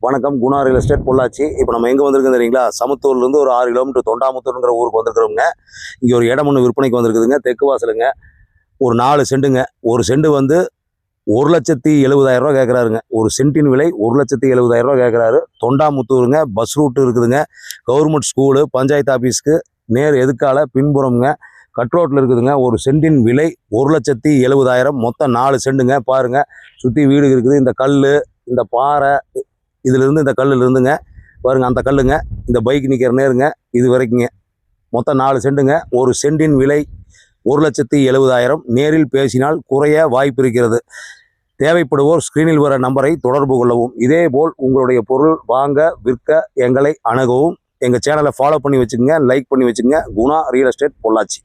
வணக்கம், Guna real estate Pollachi. இப்போ நம்ம எங்கே வந்திருக்குன்னு தெரியுங்களா? சமத்தூர்லேருந்து ஒரு 6 கிலோமீட்டர் தொண்டாமுத்தூருங்கிற ஊருக்கு வந்திருக்கிறோங்க. இங்கே ஒரு இடம் ஒன்று விற்பனைக்கு வந்திருக்குதுங்க. தெற்கு வாசலுங்க. ஒரு 4 செண்டுங்க. ஒரு செண்டு வந்து 1,70,70,000 கேட்குறாருங்க. ஒரு சென்ட்டின் விலை 1,70,70,000 கேட்குறாரு. தொண்டாமுத்தூருங்க. பஸ் ரூட்டு இருக்குதுங்க. கவர்மெண்ட் ஸ்கூலு, பஞ்சாயத்து ஆஃபீஸ்க்கு நேர் எதுக்கால பின்புறம்ங்க. கட் ரோட்டில் இருக்குதுங்க. ஒரு சென்ட்டின் விலை 1,70,70,000. மொத்தம் 4 செண்டுங்க. பாருங்கள், சுற்றி வீடு இருக்குது. இந்த கல், இந்த பாறை, இதிலிருந்து இந்த கல்லில் இருந்துங்க பாருங்க, அந்த கல்லுங்க, இந்த பைக் நிற்கிற நேருங்க, இது வரைக்குங்க. மொத்தம் 4 செண்டுங்க. ஒரு சென்டின் விலை 1,70,70,000. நேரில் பேசினால் குறைய வாய்ப்பு இருக்கிறது. தேவைப்படுவோர் ஸ்கிரீனில் வர நம்பரை தொடர்பு கொள்ளவும். இதேபோல் உங்களுடைய பொருள் வாங்க விற்க எங்களை அணுகவும். எங்கள் சேனலை ஃபாலோ பண்ணி வச்சுக்கோங்க, லைக் பண்ணி வச்சுக்கோங்க. Guna real estate Pollachi.